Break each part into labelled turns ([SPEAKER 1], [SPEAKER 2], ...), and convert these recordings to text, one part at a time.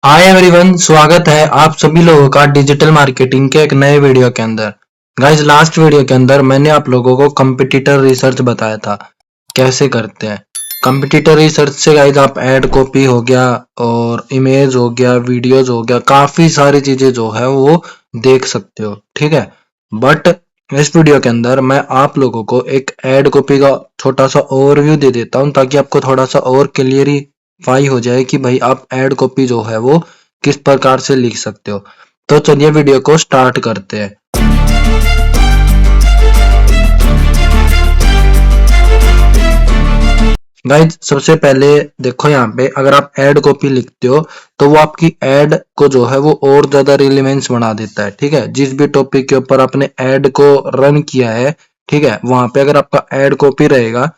[SPEAKER 1] Hi everyone, स्वागत है आप सभी लोगों का डिजिटल मार्केटिंग के एक नए वीडियो के अंदर। गाइज, लास्ट वीडियो के अंदर मैंने आप लोगों को कंपटीटर रिसर्च बताया था कैसे करते हैं। कंपटीटर रिसर्च से गाइज आप ऐड कॉपी हो गया और इमेज हो गया, वीडियोज हो गया, काफी सारी चीजें जो है वो देख सकते हो। ठीक है, बट इस वीडियो के अंदर मैं आप लोगों को एक ऐड कॉपी का छोटा सा ओवरव्यू दे देता हूँ ताकि आपको थोड़ा सा और क्लियरिफाई हो जाए कि भाई आप ऐड कॉपी जो है वो किस प्रकार से लिख सकते हो। तो चलिए वीडियो को स्टार्ट करते हैं। गाइज, सबसे पहले देखो यहाँ पे अगर आप ऐड कॉपी लिखते हो तो वो आपकी ऐड को जो है वो और ज्यादा रिलेवेंस बना देता है। ठीक है, जिस भी टॉपिक के ऊपर आपने ऐड को रन किया है, ठीक है, वहां पे अगर आपका ऐड कॉपी रहेगा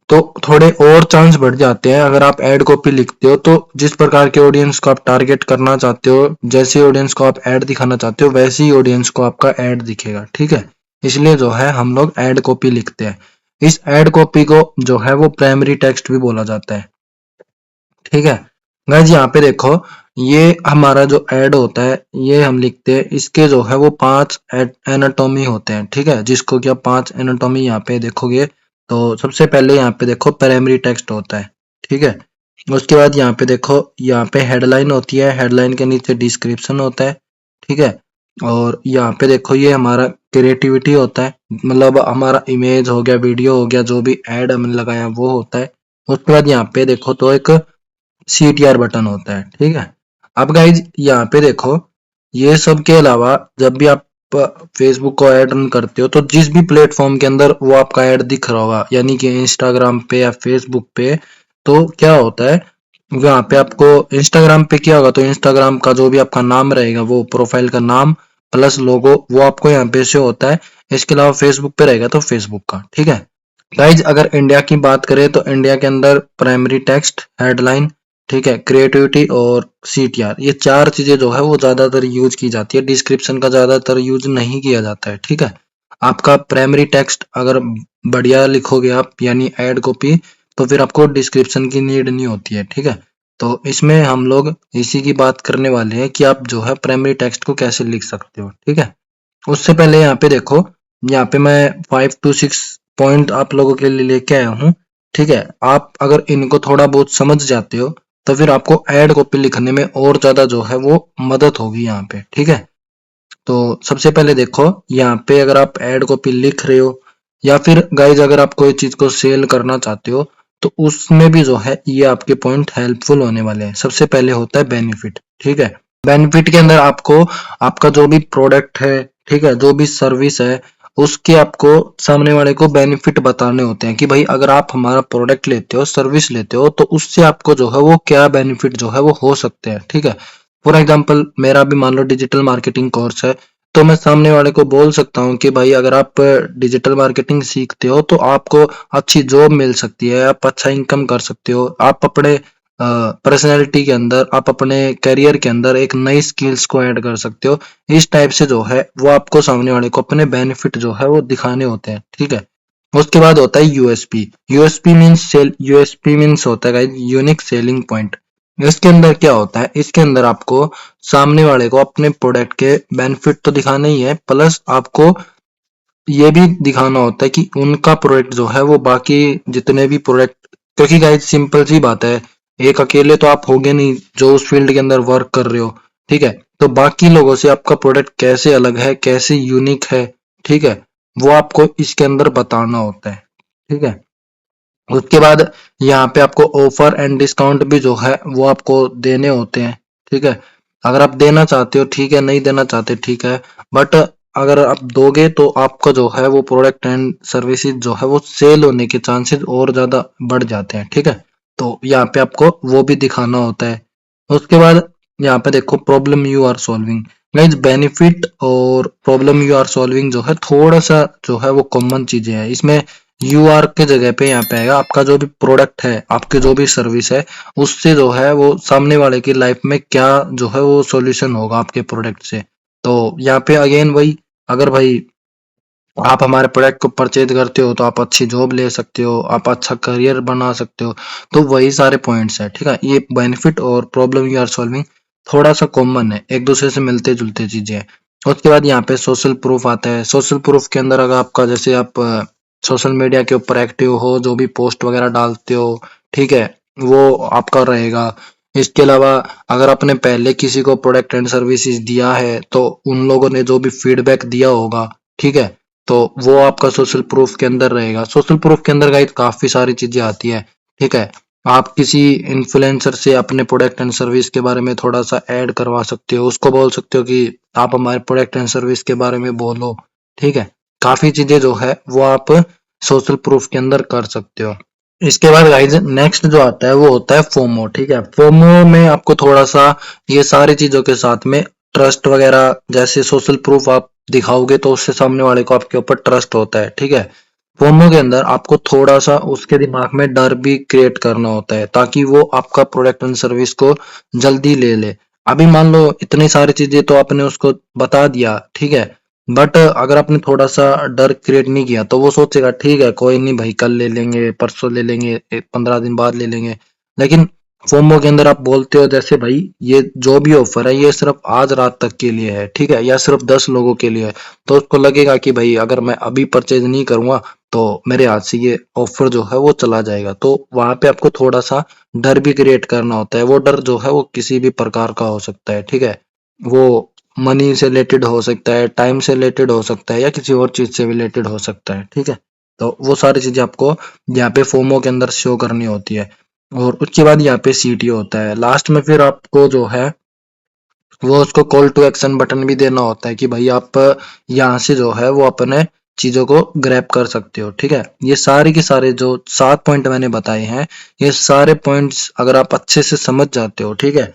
[SPEAKER 1] तो थोड़े और चांस बढ़ जाते हैं। अगर आप ऐड कॉपी लिखते हो तो जिस प्रकार के ऑडियंस को आप टारगेट करना चाहते हो, जैसे ऑडियंस को आप ऐड दिखाना चाहते हो, वैसे ही ऑडियंस को आपका ऐड दिखेगा। ठीक है, इसलिए जो है हम लोग ऐड कॉपी लिखते हैं। इस ऐड कॉपी को जो है वो प्राइमरी टेक्स्ट भी बोला जाता है। ठीक है, गाइस यहाँ पे देखो, ये हमारा जो ऐड होता है ये हम लिखते हैं। इसके जो है वो 5 एनाटॉमी होते हैं। ठीक है, जिसको कि आप 5 एनाटॉमी यहाँ पे देखोगे तो सबसे पहले यहाँ पे देखो प्राइमरी टेक्स्ट होता है। ठीक है, उसके बाद यहाँ पे देखो, यहाँ पे हेडलाइन होती है, हेडलाइन के नीचे डिस्क्रिप्शन होता है। ठीक है, और यहाँ पे देखो ये हमारा क्रिएटिविटी होता है, मतलब हमारा इमेज हो गया, वीडियो हो गया, जो भी ऐड हमने लगाया वो होता है। उसके बाद यहाँ पे देखो तो एक CTR बटन होता है। ठीक है, अब गाइज यहाँ पे देखो, ये सब के अलावा जब भी आप फेसबुक को ऐड रन करते हो तो जिस भी प्लेटफॉर्म के अंदर वो आपका ऐड दिख रहा होगा, यानी कि इंस्टाग्राम पे या फेसबुक पे, तो क्या होता है, वहाँ पे आपको इंस्टाग्राम पे क्या होगा तो इंस्टाग्राम का जो भी आपका नाम रहेगा, वो प्रोफाइल का नाम प्लस लोगो, वो आपको यहाँ पे से होता है। इसके अलावा फेसबुक पे रहेगा तो फेसबुक का। ठीक है गाइज, अगर इंडिया की बात करें तो इंडिया के अंदर प्राइमरी टेक्स्ट, हेडलाइन, ठीक है, क्रिएटिविटी और CTR, ये चार चीजें जो है वो ज्यादातर यूज की जाती है। डिस्क्रिप्शन का ज्यादातर यूज नहीं किया जाता है। ठीक है, आपका प्राइमरी टेक्स्ट अगर बढ़िया लिखोगे आप, यानी ऐड कॉपी, तो फिर आपको डिस्क्रिप्शन की नीड नहीं होती है। ठीक है, तो इसमें हम लोग इसी की बात करने वाले हैं कि आप जो है प्राइमरी टेक्स्ट को कैसे लिख सकते हो। ठीक है, उससे पहले यहाँ पे देखो, यहाँ पे मैं 5 to 6 पॉइंट आप लोगों के लिए लेके आया हूँ। ठीक है, आप अगर इनको थोड़ा बहुत समझ जाते हो तो फिर आपको ऐड कॉपी लिखने में और ज्यादा जो है वो मदद होगी यहाँ पे। ठीक है, तो सबसे पहले देखो, यहाँ पे अगर आप ऐड कॉपी लिख रहे हो या फिर गाइज अगर आप कोई चीज को सेल करना चाहते हो तो उसमें भी जो है ये आपके पॉइंट हेल्पफुल होने वाले हैं। सबसे पहले होता है बेनिफिट। ठीक है, बेनिफिट के अंदर आपको आपका जो भी प्रोडक्ट है, ठीक है, जो भी सर्विस है, उसके आपको सामने वाले को बेनिफिट बताने होते हैं कि भाई अगर आप हमारा प्रोडक्ट लेते हो, सर्विस लेते हो, तो उससे आपको जो है वो क्या बेनिफिट जो है वो हो सकते हैं। ठीक है, फॉर एग्जाम्पल मेरा भी मान लो डिजिटल मार्केटिंग कोर्स है, तो मैं सामने वाले को बोल सकता हूँ कि भाई अगर आप डिजिटल मार्केटिंग सीखते हो तो आपको अच्छी जॉब मिल सकती है, आप अच्छा इनकम कर सकते हो, आप अपने पर्सनैलिटी के अंदर, आप अपने करियर के अंदर एक नई स्किल्स को ऐड कर सकते हो। इस टाइप से जो है वो आपको सामने वाले को अपने बेनिफिट जो है वो दिखाने होते हैं। ठीक है, उसके बाद होता है यूएसपी। यूएसपी मीन्स होता है यूनिक सेलिंग पॉइंट। इसके अंदर क्या होता है, इसके अंदर आपको सामने वाले को अपने प्रोडक्ट के बेनिफिट तो दिखाने ही है, प्लस आपको ये भी दिखाना होता है कि उनका प्रोडक्ट जो है वो बाकी जितने भी प्रोडक्ट, क्योंकि गाइस सिंपल सी बात है, एक अकेले तो आप होगे नहीं जो उस फील्ड के अंदर वर्क कर रहे हो। ठीक है, तो बाकी लोगों से आपका प्रोडक्ट कैसे अलग है, कैसे यूनिक है, ठीक है, वो आपको इसके अंदर बताना होता है। ठीक है, उसके बाद यहाँ पे आपको ऑफर एंड डिस्काउंट भी जो है वो आपको देने होते हैं। ठीक है, अगर आप देना चाहते हो ठीक है, नहीं देना चाहते ठीक है, बट अगर आप दोगे तो आपका जो है वो प्रोडक्ट एंड सर्विसेज जो है वो सेल होने के चांसेस और ज्यादा बढ़ जाते हैं। ठीक है, तो यहाँ पे आपको वो भी दिखाना होता है। उसके बाद यहाँ पे देखो, problem you are solving. Guys, benefit और प्रॉब्लम यू आर सॉल्विंग जो है थोड़ा सा जो है वो कॉमन चीजें हैं। इसमें यू आर के जगह पे यहाँ पे आएगा आपका जो भी प्रोडक्ट है, आपकी जो भी सर्विस है, उससे जो है वो सामने वाले की लाइफ में क्या जो है वो सॉल्यूशन होगा आपके प्रोडक्ट से। तो यहाँ पे अगेन वही, अगर भाई आप हमारे प्रोडक्ट को परचेज करते हो तो आप अच्छी जॉब ले सकते हो, आप अच्छा करियर बना सकते हो। तो वही सारे पॉइंट्स है। ठीक है, ये बेनिफिट और प्रॉब्लम यू आर सॉल्विंग थोड़ा सा कॉमन है, एक दूसरे से मिलते जुलते चीजें हैं। उसके बाद यहाँ पे सोशल प्रूफ आता है। सोशल प्रूफ के अंदर अगर आपका जैसे आप सोशल मीडिया के ऊपर एक्टिव हो, जो भी पोस्ट वगैरह डालते हो, ठीक है, वो आपका रहेगा। इसके अलावा अगर आपने पहले किसी को प्रोडक्ट एंड सर्विसेज दिया है तो उन लोगों ने जो भी फीडबैक दिया होगा, ठीक है, तो वो आपका सोशल प्रूफ के अंदर रहेगा। सोशल प्रूफ के अंदर गाइस काफी सारी चीजें आती है, ठीक है। आप किसी इन्फ्लुएंसर से अपने प्रोडक्ट एंड सर्विस के बारे में थोड़ा सा ऐड करवा सकते हो, उसको बोल सकते हो कि आप हमारे प्रोडक्ट एंड सर्विस के बारे में बोलो, ठीक है। काफी चीजें जो है वो आप सोशल प्रूफ के अंदर कर सकते हो। इसके बाद गाइज नेक्स्ट जो आता है वो होता है फोमो, ठीक है। फोमो में आपको थोड़ा सा ये सारी चीजों के साथ में ट्रस्ट वगैरह, जैसे सोशल प्रूफ आप दिखाओगे तो उससे सामने वाले को आपके ऊपर ट्रस्ट होता है, ठीक है। फोमो के अंदर आपको थोड़ा सा उसके दिमाग में डर भी क्रिएट करना होता है ताकि वो आपका प्रोडक्ट एंड सर्विस को जल्दी ले ले। अभी मान लो इतनी सारी चीजें तो आपने उसको बता दिया, ठीक है, बट अगर आपने थोड़ा सा डर क्रिएट नहीं किया तो वो सोचेगा ठीक है कोई नहीं भाई, कल ले लेंगे, परसों ले लेंगे, 15 दिन बाद ले लेंगे। लेकिन फोमो के अंदर आप बोलते हो जैसे भाई ये जो भी ऑफर है ये सिर्फ आज रात तक के लिए है, ठीक है, या सिर्फ 10 लोगों के लिए है, तो उसको लगेगा कि भाई अगर मैं अभी परचेज नहीं करूंगा तो मेरे हाथ से ये ऑफर जो है वो चला जाएगा। तो वहां पे आपको थोड़ा सा डर भी क्रिएट करना होता है। वो डर जो है वो किसी भी प्रकार का हो सकता है, ठीक है। वो मनी से रिलेटेड हो सकता है, टाइम से रिलेटेड हो सकता है, या किसी और चीज से रिलेटेड हो सकता है, ठीक है। तो वो सारी चीजें आपको यहाँ पे फोमो के अंदर शो करनी होती है। और उसके बाद यहाँ पे सीटीओ होता है लास्ट में। फिर आपको जो है वो उसको कॉल टू एक्शन बटन भी देना होता है कि भाई आप यहाँ से जो है वो अपने चीजों को ग्रैब कर सकते हो, ठीक है। ये सारे के सारे जो 7 पॉइंट मैंने बताए हैं, ये सारे पॉइंट्स अगर आप अच्छे से समझ जाते हो, ठीक है,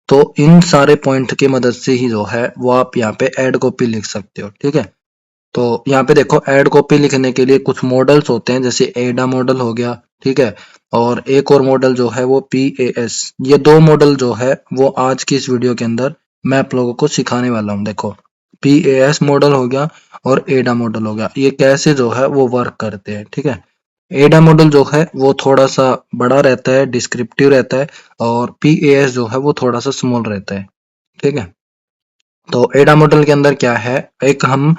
[SPEAKER 1] तो इन सारे पॉइंट की मदद से ही जो है वो आप यहाँ पे एड कॉपी लिख सकते हो, ठीक है। तो यहाँ पे देखो एड कॉपी लिखने के लिए कुछ मॉडल्स होते हैं, जैसे एडा मॉडल हो गया, ठीक है, और एक और मॉडल जो है वो PAS। ये दो मॉडल जो है वो आज की इस वीडियो के अंदर मैं आप लोगों को सिखाने वाला हूँ। देखो PAS मॉडल हो गया और एडा मॉडल हो गया, ये कैसे जो है वो वर्क करते हैं, ठीक है। एडा मॉडल जो है वो थोड़ा सा बड़ा रहता है, डिस्क्रिप्टिव रहता है, और PAS जो है वो थोड़ा सा स्मॉल रहता है, ठीक है। तो एडा मॉडल के अंदर क्या है, एक हम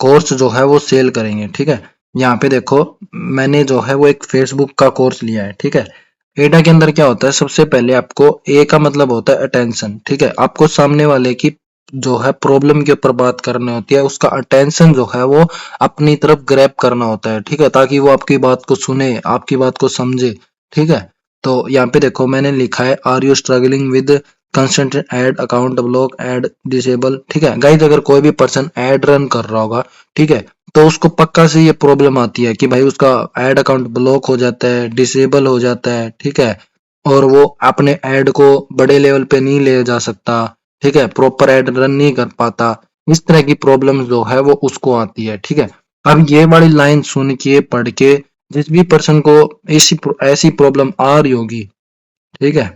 [SPEAKER 1] कोर्स जो है वो सेल करेंगे, ठीक है। यहाँ पे देखो मैंने जो है वो एक फेसबुक का कोर्स लिया है, ठीक है। एडा के अंदर क्या होता है, सबसे पहले आपको ए का मतलब होता है अटेंशन, ठीक है। आपको सामने वाले की जो है प्रॉब्लम के ऊपर बात करनी होती है, उसका अटेंशन जो है वो अपनी तरफ ग्रैब करना होता है, ठीक है, ताकि वो आपकी बात को सुने, आपकी बात को समझे, ठीक है। तो यहाँ पे देखो मैंने लिखा है are you struggling with constant ad account block ad disable, ठीक है। गाइज अगर कोई भी पर्सन ऐड रन कर रहा होगा, ठीक है, तो उसको पक्का से ये प्रॉब्लम आती है कि भाई उसका ऐड अकाउंट ब्लॉक हो जाता है, डिसेबल हो जाता है, ठीक है, और वो अपने ऐड को बड़े लेवल पे नहीं ले जा सकता, ठीक है, प्रॉपर ऐड रन नहीं कर पाता। इस तरह की प्रॉब्लम जो है वो उसको आती है, ठीक है। अब ये वाली लाइन सुन के पढ़ के जिस भी पर्सन को ऐसी ऐसी प्रॉब्लम आ रही होगी, ठीक है,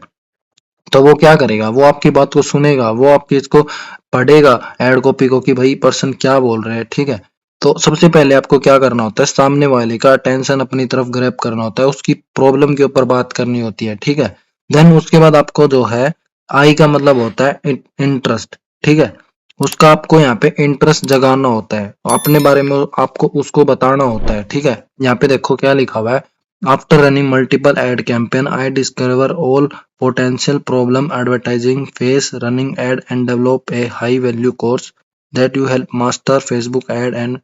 [SPEAKER 1] तो वो क्या करेगा, वो आपकी बात को सुनेगा, वो आपकी इसको पढ़ेगा एड कॉपी को कि भाई पर्सन क्या बोल रहे हैं, ठीक है। तो सबसे पहले आपको क्या करना होता है, सामने वाले का अटेंशन अपनी तरफ ग्रैब करना होता है, उसकी प्रॉब्लम के ऊपर बात करनी होती है, ठीक है। देन उसके बाद आपको जो है आई का मतलब होता है इंटरेस्ट, ठीक है। उसका आपको यहाँ पे इंटरेस्ट जगाना होता है, अपने बारे में आपको उसको बताना होता है, ठीक है। यहाँ पे देखो क्या लिखा हुआ है, after running multiple ad campaign I discover all potential problem advertising face running ad and develop a high value course that you help master Facebook ad and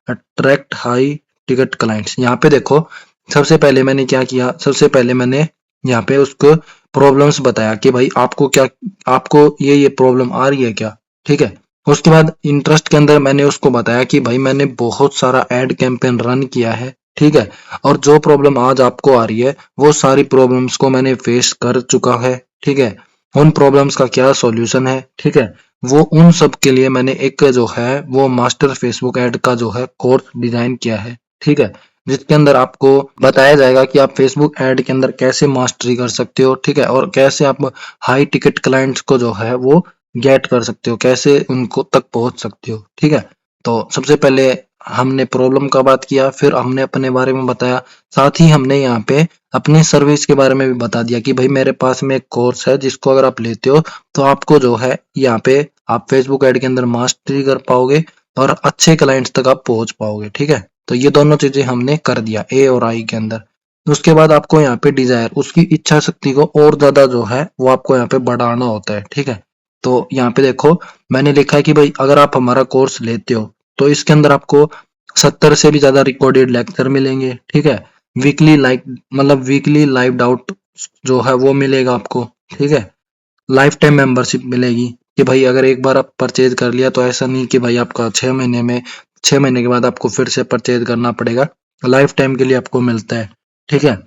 [SPEAKER 1] attract high ticket clients। यहाँ पे देखो सबसे पहले मैंने क्या किया, सबसे पहले मैंने यहाँ पे उसको प्रॉब्लम्स बताया कि भाई आपको क्या, आपको ये प्रॉब्लम आ रही है क्या, ठीक है। उसके बाद इंटरेस्ट के अंदर मैंने उसको बताया कि भाई मैंने बहुत सारा एड कैंपेन रन किया है, ठीक है, और जो प्रॉब्लम आज आपको आ रही है वो सारी प्रॉब्लम्स को मैंने फेस कर चुका है, ठीक है। उन प्रॉब्लम्स का क्या सॉल्यूशन है, ठीक है, वो उन सब के लिए मैंने एक जो है वो मास्टर फेसबुक ऐड का जो है कोर्स डिजाइन किया है, ठीक है, जिसके अंदर आपको बताया जाएगा कि आप फेसबुक ऐड के अंदर कैसे मास्टरी कर सकते हो, ठीक है, और कैसे आप हाई टिकट क्लाइंट्स को जो है वो गेट कर सकते हो, कैसे उनको तक पहुंच सकते हो, ठीक है। तो सबसे पहले हमने प्रॉब्लम का बात किया, फिर हमने अपने बारे में बताया, साथ ही हमने यहाँ पे अपनी सर्विस के बारे में भी बता दिया कि भाई मेरे पास में एक कोर्स है जिसको अगर आप लेते हो तो आपको जो है यहाँ पे आप फेसबुक ऐड के अंदर मास्टरी कर पाओगे और अच्छे क्लाइंट्स तक आप पहुंच पाओगे। ठीक है, तो ये दोनों चीजें हमने कर दिया ए और आई के अंदर। उसके बाद आपको यहाँ पे डिजायर, उसकी इच्छा शक्ति को और ज्यादा जो है वो आपको यहाँ पे बढ़ाना होता है। ठीक है, तो यहाँ पे देखो मैंने लिखा है कि भाई अगर आप हमारा कोर्स लेते हो तो इसके अंदर आपको 70 से भी ज्यादा रिकॉर्डेड लेक्चर मिलेंगे। ठीक है, वीकली वीकली लाइव डाउट जो है वो मिलेगा आपको। ठीक है, लाइफ टाइम मेंबरशिप मिलेगी कि भाई अगर एक बार आप परचेज कर लिया तो ऐसा नहीं कि भाई आपका 6 महीने के बाद आपको फिर से परचेज करना पड़ेगा, लाइफ टाइम के लिए आपको मिलता है। ठीक है,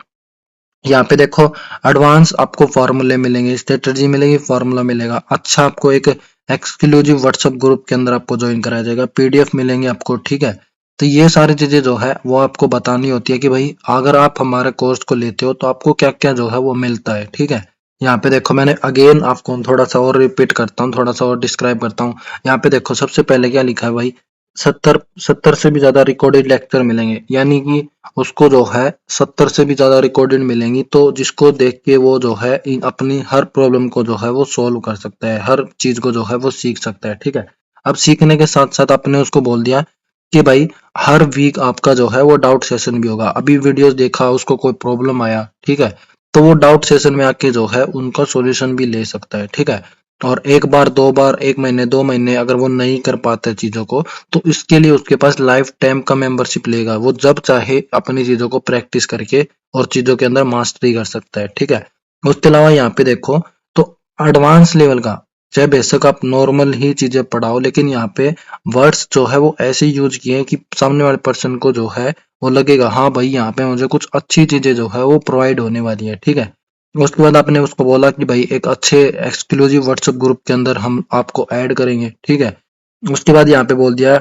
[SPEAKER 1] यहाँ पे देखो एडवांस आपको फॉर्मूले मिलेंगे, स्ट्रेटजी मिलेगी, फॉर्मूला मिलेगा, अच्छा आपको एक एक्सक्लूसिव व्हाट्सएप ग्रुप के अंदर आपको ज्वाइन कराया जाएगा, पीडीएफ मिलेंगे आपको। ठीक है, तो ये सारी चीजें जो है वो आपको बतानी होती है कि भाई अगर आप हमारे कोर्स को लेते हो तो आपको क्या क्या जो है वो मिलता है। ठीक है, यहाँ पे देखो मैंने अगेन आपको थोड़ा सा और रिपीट करता हूँ, थोड़ा सा और डिस्क्राइब करता हूँ। यहाँ पे देखो सबसे पहले क्या लिखा है भाई, 70 से भी ज्यादा रिकॉर्डेड लेक्चर मिलेंगे, यानी कि उसको जो है 70 से भी ज्यादा रिकॉर्डेड मिलेंगी, तो जिसको देख के वो जो है अपनी हर प्रॉब्लम को जो है वो सॉल्व कर सकता है, हर चीज को जो है वो सीख सकता है। ठीक है, अब सीखने के साथ साथ आपने उसको बोल दिया कि भाई हर वीक आपका जो है वो डाउट सेशन भी होगा। अभी वीडियोस देखा, उसको कोई प्रॉब्लम आया, ठीक है, तो वो डाउट सेशन में आके जो है उनका सॉल्यूशन भी ले सकता है। ठीक है, और एक बार दो बार, 1 महीने 2 महीने अगर वो नहीं कर पाते चीजों को, तो इसके लिए उसके पास लाइफ टाइम का मेंबरशिप लेगा, वो जब चाहे अपनी चीजों को प्रैक्टिस करके और चीजों के अंदर मास्टरी कर सकता है। ठीक है, उसके अलावा यहाँ पे देखो तो एडवांस लेवल का, चाहे बेशक आप नॉर्मल ही चीजें पढ़ाओ, लेकिन यहाँ पे वर्ड्स जो है वो ऐसे यूज किए हैं कि सामने वाले पर्सन को जो है वो लगेगा हाँ भाई यहाँ पे मुझे कुछ अच्छी चीजें जो है वो प्रोवाइड होने वाली है। ठीक है, उसके बाद आपने उसको बोला कि भाई एक अच्छे एक्सक्लूसिव व्हाट्सएप ग्रुप के अंदर हम आपको ऐड करेंगे। ठीक है, उसके बाद यहाँ पे बोल दिया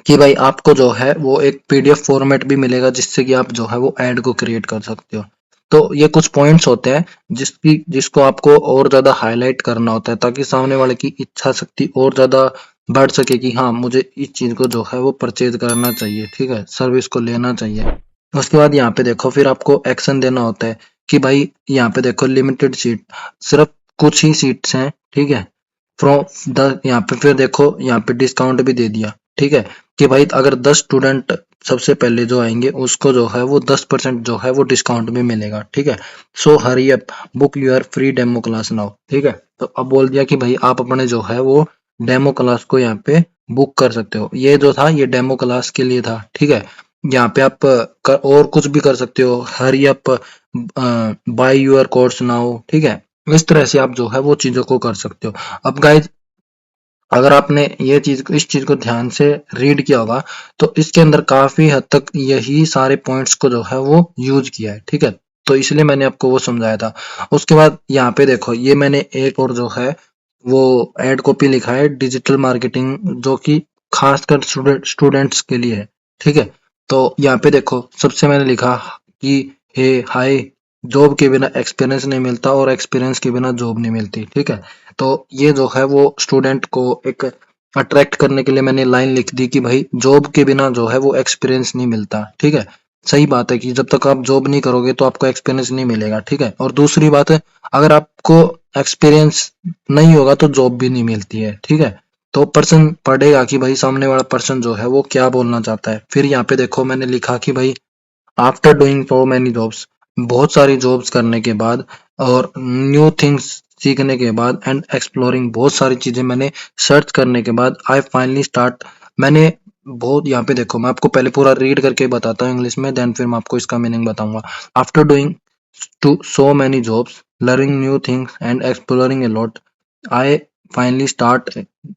[SPEAKER 1] कि भाई आपको जो है वो एक पीडीएफ फॉर्मेट भी मिलेगा जिससे कि आप जो है वो ऐड को क्रिएट कर सकते हो। तो ये कुछ पॉइंट्स होते हैं जिसको आपको और ज्यादा हाईलाइट करना होता है ताकि सामने वाले की इच्छा शक्ति और ज्यादा बढ़ सके कि हाँ मुझे इस चीज को जो है वो परचेज करना चाहिए। ठीक है, सर्विस को लेना चाहिए। उसके बाद यहाँ पे देखो फिर आपको एक्शन देना होता है कि भाई यहाँ पे देखो लिमिटेड सीट, सिर्फ कुछ ही सीट्स हैं। ठीक है, फ्रॉम द यहाँ पे फिर देखो यहाँ पे डिस्काउंट भी दे दिया। ठीक है, कि भाई अगर 10 स्टूडेंट सबसे पहले जो आएंगे उसको जो है वो 10% जो है वो डिस्काउंट में मिलेगा। ठीक है, so hurry up, book your free demo class now. ठीक है, तो अब बोल दिया कि भाई आप अपने जो है वो डेमो क्लास को यहाँ पे बुक कर सकते हो। ये जो था ये डेमो क्लास के लिए था। ठीक है, यहाँ पे आप और कुछ भी कर सकते हो, hurry up, buy your course now. ठीक है, इस तरह से आप जो है वो चीजों को कर सकते हो। अब गाइज अगर आपने इस चीज को ध्यान से रीड किया होगा तो इसके अंदर काफी हद तक यही सारे पॉइंट्स को जो है वो यूज किया है। ठीक है, तो इसलिए मैंने आपको वो समझाया था। उसके बाद यहाँ पे देखो ये मैंने एक और जो है वो एड कॉपी लिखा है डिजिटल मार्केटिंग, जो कि खासकर स्टूडेंट्स के लिए है। ठीक है, तो यहाँ पे देखो सबसे मैंने लिखा कि हे हाय, जॉब के बिना एक्सपीरियंस नहीं मिलता और एक्सपीरियंस के बिना जॉब नहीं मिलती। ठीक है, तो ये जो है वो स्टूडेंट को एक अट्रैक्ट करने के लिए मैंने लाइन लिख दी कि भाई जॉब के बिना जो है वो एक्सपीरियंस नहीं मिलता। ठीक है, सही बात है कि जब तक आप जॉब नहीं करोगे तो आपको एक्सपीरियंस नहीं मिलेगा। ठीक है, और दूसरी बात है अगर आपको एक्सपीरियंस नहीं होगा तो जॉब भी नहीं मिलती है। ठीक है, तो पर्सन पढ़ेगा कि भाई सामने वाला पर्सन जो है वो क्या बोलना चाहता है। फिर यहाँ पे देखो मैंने लिखा कि भाई after doing so many jobs, बहुत सारी जॉब्स करने के बाद और न्यू थिंग्स सीखने के बाद एंड एक्सप्लोरिंग, बहुत सारी चीजें मैंने सर्च करने के बाद आई फाइनली स्टार्ट, मैंने बहुत, यहाँ पे देखो मैं आपको पहले पूरा रीड करके बताता हूँ इंग्लिश में, देन फिर मैं आपको इसका मीनिंग बताऊंगा। After doing two so many jobs, learning new things and exploring a lot, I finally start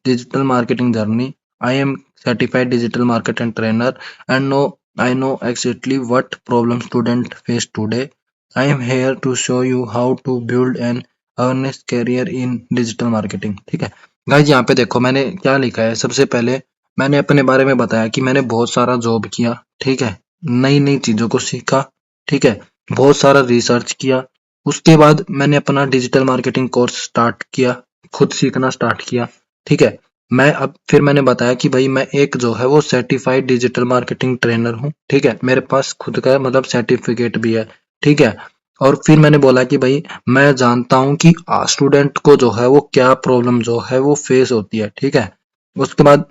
[SPEAKER 1] digital marketing journey. I am certified digital marketing trainer and I know exactly what problem student face today. I am here to show you how to build an earnest career in digital marketing. ठीक है guys, यहाँ पे देखो मैंने क्या लिखा है। सबसे पहले मैंने अपने बारे में बताया कि मैंने बहुत सारा जॉब किया। ठीक है, नई नई चीजों को सीखा। ठीक है, बहुत सारा रिसर्च किया। उसके बाद मैंने अपना डिजिटल मार्केटिंग कोर्स स्टार्ट किया, खुद सीखना स्टार्ट किया। ठीक है, फिर मैंने बताया कि भाई मैं एक जो है वो सर्टिफाइड डिजिटल मार्केटिंग ट्रेनर हूँ, ठीक है, मेरे पास खुद का मतलब सर्टिफिकेट भी है, ठीक है। और फिर मैंने बोला कि भाई मैं जानता हूँ कि स्टूडेंट को जो है वो क्या प्रॉब्लम जो है वो फेस होती है, ठीक है। उसके बाद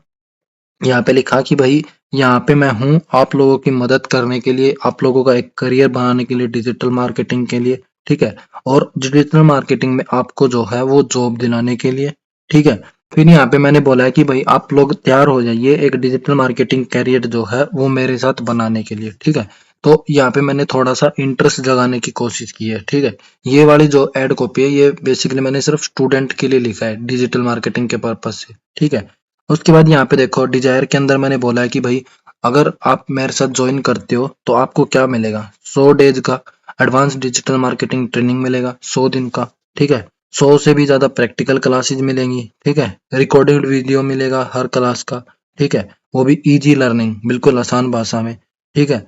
[SPEAKER 1] यहाँ पे लिखा कि भाई यहाँ पे मैं हूँ आप लोगों की मदद करने के लिए, आप लोगों का एक करियर बनाने के लिए डिजिटल मार्केटिंग के लिए, ठीक है। और डिजिटल मार्केटिंग में आपको जो है वो जॉब दिलाने के लिए, ठीक है। फिर यहाँ पे मैंने बोला है कि भाई आप लोग तैयार हो जाइए एक डिजिटल मार्केटिंग करियर जो है वो मेरे साथ बनाने के लिए, ठीक है। तो यहाँ पे मैंने थोड़ा सा इंटरेस्ट जगाने की कोशिश की है, ठीक है। ये वाली जो एड कॉपी है ये बेसिकली मैंने सिर्फ स्टूडेंट के लिए लिखा है डिजिटल मार्केटिंग के पर्पज से, ठीक है। उसके बाद यहाँ पे देखो डिजायर के अंदर मैंने बोला है कि भाई अगर आप मेरे साथ ज्वाइन करते हो तो आपको क्या मिलेगा, 100 डेज का एडवांस डिजिटल मार्केटिंग ट्रेनिंग मिलेगा, 100 दिन का, ठीक है। 100 से भी ज्यादा प्रैक्टिकल क्लासेज मिलेंगी, ठीक है। रिकॉर्डेड वीडियो मिलेगा हर क्लास का, ठीक है। वो भी इजी लर्निंग, बिल्कुल आसान भाषा में, ठीक है।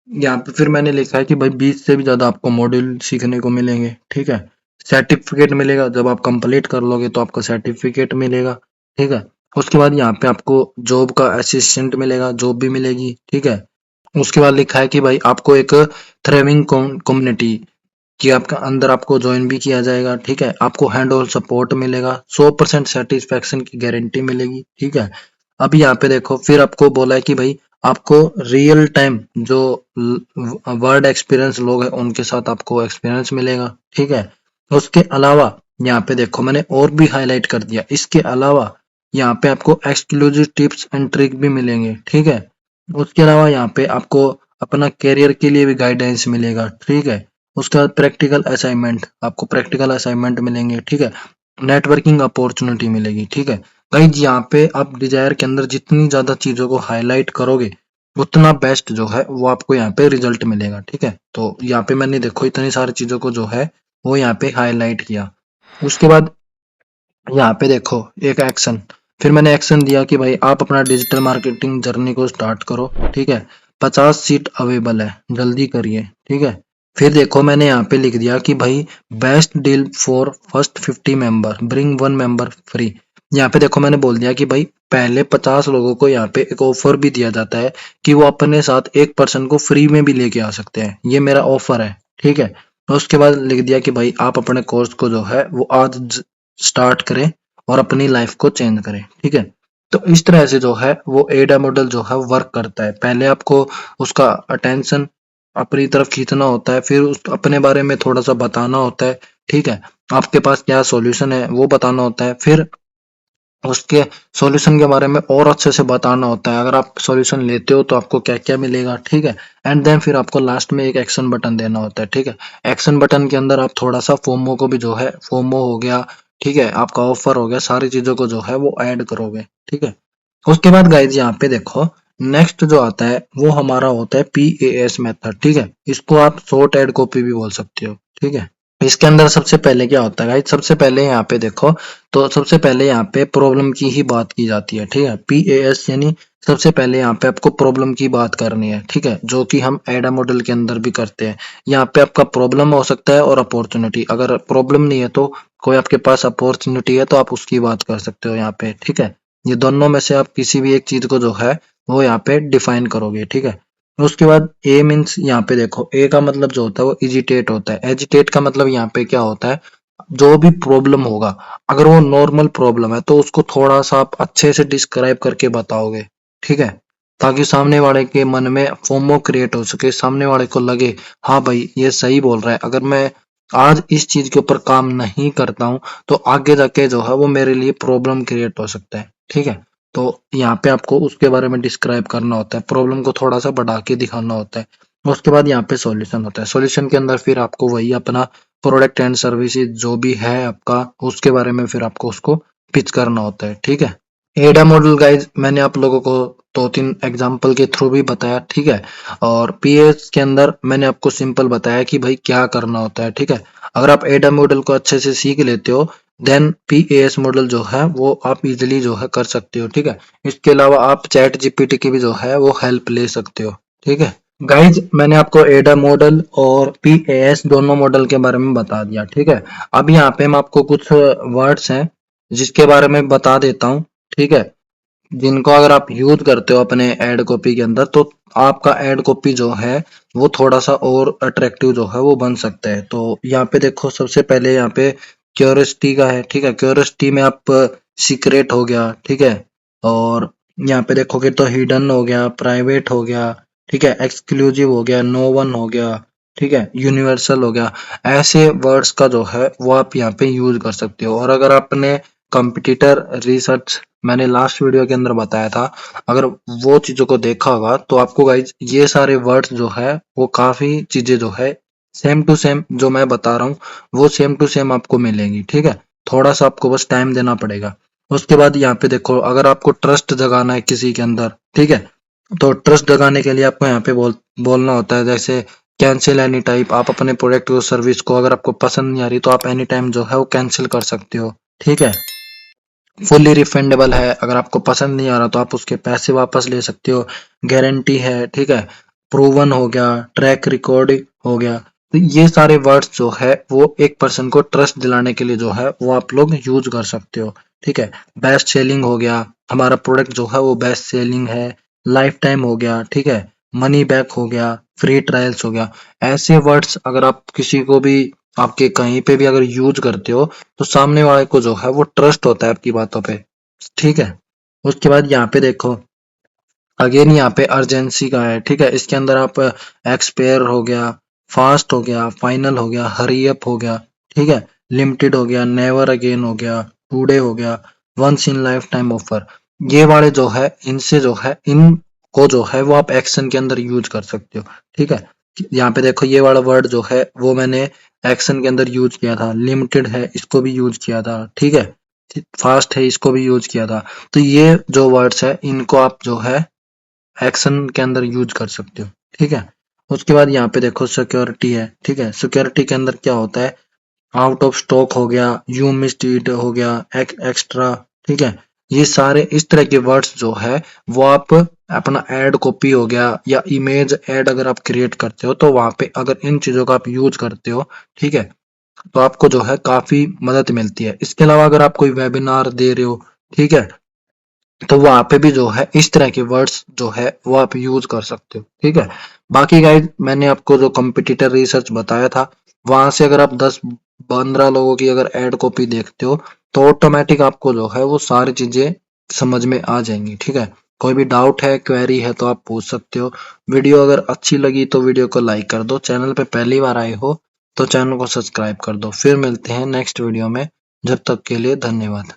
[SPEAKER 1] यहाँ पे फिर मैंने लिखा है कि भाई 20 से भी ज्यादा आपको मॉड्यूल सीखने को मिलेंगे, ठीक है। सर्टिफिकेट मिलेगा, जब आप कंप्लीट कर लोगे तो आपको सर्टिफिकेट मिलेगा, ठीक है। उसके बाद यहाँ पे आपको जॉब का असिस्टेंट मिलेगा, जॉब भी मिलेगी, ठीक है। उसके बाद लिखा है कि भाई आपको एक थ्रेविंग कम्युनिटी कि आपका अंदर आपको ज्वाइन भी किया जाएगा, ठीक है। आपको हैंड ओवर सपोर्ट मिलेगा, 100% सेटिस्फेक्शन की गारंटी मिलेगी, ठीक है। अब यहाँ पे देखो फिर आपको बोला है कि भाई आपको रियल टाइम जो वर्ड एक्सपीरियंस लोग हैं उनके साथ आपको एक्सपीरियंस मिलेगा, ठीक है। उसके अलावा यहाँ पे देखो मैंने और भी हाईलाइट कर दिया, इसके अलावा यहाँ पे आपको एक्सक्लूसिव टिप्स एंड ट्रिक भी मिलेंगे, ठीक है। उसके अलावा यहाँ पे आपको अपना करियर के लिए भी गाइडेंस मिलेगा, ठीक है। उसके बाद प्रैक्टिकल असाइनमेंट, आपको प्रैक्टिकल असाइनमेंट मिलेंगे, ठीक है। नेटवर्किंग अपॉर्चुनिटी मिलेगी, ठीक है। गाइस यहाँ पे आप डिजायर के अंदर जितनी ज्यादा चीजों को हाईलाइट करोगे उतना बेस्ट जो है वो आपको यहाँ पे रिजल्ट मिलेगा, ठीक है। तो यहाँ पे मैंने देखो इतनी सारी चीजों को जो है वो यहाँ पे हाईलाइट किया। उसके बाद यहाँ पे देखो एक एक्शन, फिर मैंने एक्शन दिया कि भाई आप अपना डिजिटल मार्केटिंग जर्नी को स्टार्ट करो, ठीक है। 50 सीट अवेलेबल है, जल्दी करिए, ठीक है। फिर देखो मैंने यहाँ पे लिख दिया कि भाई best deal for first 50 member, bring 1 member free. यहाँ पे देखो मैंने बोल दिया कि भाई पहले 50 लोगों को यहाँ पे एक ऑफर भी दिया जाता है कि वो अपने साथ एक पर्सन को फ्री में भी लेके आ सकते हैं, ये मेरा ऑफर है, ठीक है। तो उसके बाद लिख दिया कि भाई आप अपने कोर्स को जो है वो आज स्टार्ट करें और अपनी लाइफ को चेंज करें, ठीक है। तो इस तरह से जो है वो एडा मॉडल जो है वर्क करता है। पहले आपको उसका अटेंशन अपनी तरफ खींचना होता है, फिर उस अपने बारे में थोड़ा सा बताना होता है, ठीक है। आपके पास क्या सॉल्यूशन है वो बताना होता है, फिर उसके सॉल्यूशन के बारे में और अच्छे से बताना होता है, अगर आप सॉल्यूशन लेते हो तो आपको क्या क्या मिलेगा, ठीक है। एंड देन फिर आपको लास्ट में एक एक्शन बटन देना होता है, ठीक है। एक्शन बटन के अंदर आप थोड़ा सा फोमो को भी जो है, फोमो हो गया, ठीक है, आपका ऑफर हो गया, सारी चीजों को जो है वो ऐड करोगे, ठीक है। उसके बाद गाइज यहाँ पे देखो नेक्स्ट जो आता है वो हमारा होता है PAS मेथड, ठीक है। इसको आप शॉर्ट एड कॉपी भी बोल सकते हो, ठीक है। इसके अंदर सबसे पहले क्या होता है गाइस, सबसे पहले यहाँ पे देखो, तो सबसे पहले यहाँ पे प्रॉब्लम की ही बात की जाती है, ठीक है। PAS यानी सबसे पहले यहाँ पे आपको प्रॉब्लम की बात करनी है, ठीक है, जो कि हम एडा मॉडल के अंदर भी करते हैं। यहाँ पे आपका प्रॉब्लम हो सकता है और अपॉर्चुनिटी, अगर प्रॉब्लम नहीं है तो कोई आपके पास अपॉर्चुनिटी है तो आप उसकी बात कर सकते हो यहाँ पे, ठीक है। ये दोनों में से आप किसी भी एक चीज को जो है वो यहाँ पे डिफाइन करोगे, ठीक है। उसके बाद ए मीन्स यहाँ पे देखो, ए का मतलब जो होता है वो इजिटेट होता है। एजिटेट का मतलब यहाँ पे क्या होता है, जो भी प्रॉब्लम होगा अगर वो नॉर्मल प्रॉब्लम है तो उसको थोड़ा सा आप अच्छे से डिस्क्राइब करके बताओगे, ठीक है, ताकि सामने वाले के मन में फोमो क्रिएट हो सके, सामने वाले को लगे हाँ भाई ये सही बोल रहा है, अगर मैं आज इस चीज के ऊपर काम नहीं करता हूँ तो आगे जाके जो है वो मेरे लिए प्रॉब्लम क्रिएट हो सकता है, ठीक है। तो यहाँ पे आपको उसके बारे में डिस्क्राइब करना होता है, प्रॉब्लम को थोड़ा सा बढ़ा के दिखाना होता है। उसके बाद यहाँ पे सॉल्यूशन होता है, सॉल्यूशन के अंदर फिर आपको वही अपना प्रोडक्ट एंड सर्विसेज जो भी है आपका उसके बारे में फिर आपको उसको पिच करना होता है, ठीक है। एडा मॉडल गाइज मैंने आप लोगों को 2-3 एग्जांपल के थ्रू भी बताया, ठीक है। और पीएस के अंदर मैंने आपको सिंपल बताया कि भाई क्या करना होता है, ठीक है। अगर आप एडा मॉडल को अच्छे से सीख लेते हो देन PAS मॉडल जो है वो आप इजिली जो है कर सकते हो, ठीक है। इसके अलावा आप चैट जीपीटी की भी जो है वो हेल्प ले सकते हो, ठीक है। गाइज मैंने आपको एडा मॉडल और PAS दोनों मॉडल के बारे में बता दिया, ठीक है। अब यहाँ पे मैं आपको कुछ वर्ड्स हैं जिसके बारे में बता देता हूँ, ठीक है। जिनको अगर आप यूज करते हो अपने एड कॉपी के अंदर, तो आपका एड कॉपी जो है वो थोड़ा सा और अट्रैक्टिव जो है वो बन सकता है। तो यहाँ पे देखो, सबसे पहले यहाँ पे क्यूरियोसिटी का है, ठीक है। क्यूरियोसिटी में आप सीक्रेट हो गया, ठीक है। और यहाँ पे देखोगे तो हिडन हो गया, प्राइवेट हो गया, ठीक है, एक्सक्लूसिव हो गया, नो वन हो गया, ठीक है, यूनिवर्सल हो गया। ऐसे वर्ड्स का जो है वो आप यहाँ पे यूज कर सकते हो। और अगर आपने कंपटीटर रिसर्च, मैंने लास्ट वीडियो के अंदर बताया था, अगर वो चीजों को देखा होगा तो आपको गाइज ये सारे वर्ड्स जो है वो काफी चीजें जो है सेम टू सेम जो मैं बता रहा हूँ वो सेम टू सेम आपको मिलेंगी, ठीक है। थोड़ा सा आपको बस टाइम देना पड़ेगा। उसके बाद यहाँ पे देखो, अगर आपको ट्रस्ट जगाना है किसी के अंदर, ठीक है, तो ट्रस्ट जगाने के लिए आपको यहाँ पे बोलना होता है, जैसे कैंसिल एनी टाइप। आप अपने प्रोडक्ट और सर्विस को अगर आपको पसंद नहीं आ रही तो आप एनी टाइम जो है वो कैंसिल कर सकते हो, ठीक है। फुल्ली रिफंडेबल है, अगर आपको पसंद नहीं आ रहा तो आप उसके पैसे वापस ले सकते हो। गारंटी है, ठीक है। प्रूवन हो गया, ट्रैक रिकॉर्ड हो गया। तो ये सारे वर्ड्स जो है वो एक पर्सन को ट्रस्ट दिलाने के लिए जो है वो आप लोग यूज कर सकते हो, ठीक है। बेस्ट सेलिंग हो गया, हमारा प्रोडक्ट जो है वो बेस्ट सेलिंग है। लाइफ टाइम हो गया, ठीक है। मनी बैक हो गया, फ्री ट्रायल्स हो गया। ऐसे वर्ड्स अगर आप किसी को भी, आपके कहीं पे भी अगर यूज करते हो तो सामने वाले को जो है वो ट्रस्ट होता है आपकी बातों पे, ठीक है। उसके बाद यहाँ पे देखो, अगेन यहाँ पे अर्जेंसी का है, ठीक है। इसके अंदर आप एक्सपायर हो गया, फास्ट हो गया, फाइनल हो गया, हरी अप हो गया, ठीक है, लिमिटेड हो गया, नेवर अगेन हो गया, टुडे हो गया, once in lifetime offer. ये वाले जो है इनसे जो है इनको जो है वो आप एक्शन के अंदर यूज कर सकते हो, ठीक है। यहाँ पे देखो, ये वाला वर्ड जो है वो मैंने एक्शन के अंदर यूज किया था। लिमिटेड है, इसको भी यूज किया था, ठीक है। फास्ट है, इसको भी यूज किया था। तो ये जो वर्ड्स है इनको आप जो है एक्शन के अंदर यूज कर सकते हो, ठीक है। उसके बाद यहाँ पे देखो सिक्योरिटी है, ठीक है। सिक्योरिटी के अंदर क्या होता है, आउट ऑफ स्टॉक हो गया, यू मिस्ड इट हो गया, एक्स्ट्रा, ठीक है। ये सारे इस तरह के वर्ड्स जो है वो आप अपना एड कॉपी हो गया या इमेज एड अगर आप क्रिएट करते हो तो वहां पे अगर इन चीजों का आप यूज करते हो, ठीक है, तो आपको जो है काफी मदद मिलती है। इसके अलावा अगर आप कोई वेबिनार दे रहे हो, ठीक है, तो वहां पे भी जो है इस तरह के वर्ड्स जो है वो आप यूज कर सकते हो, ठीक है। बाकी गाइज मैंने आपको जो कंपटीटर रिसर्च बताया था वहां से अगर आप 10-15 लोगों की अगर एड कॉपी देखते हो तो ऑटोमेटिक आपको जो है वो सारी चीजें समझ में आ जाएंगी, ठीक है। कोई भी डाउट है, क्वेरी है तो आप पूछ सकते हो। वीडियो अगर अच्छी लगी तो वीडियो को लाइक कर दो। चैनल पे पहली बार आए हो तो चैनल को सब्सक्राइब कर दो। फिर मिलते हैं नेक्स्ट वीडियो में। जब तक के लिए धन्यवाद।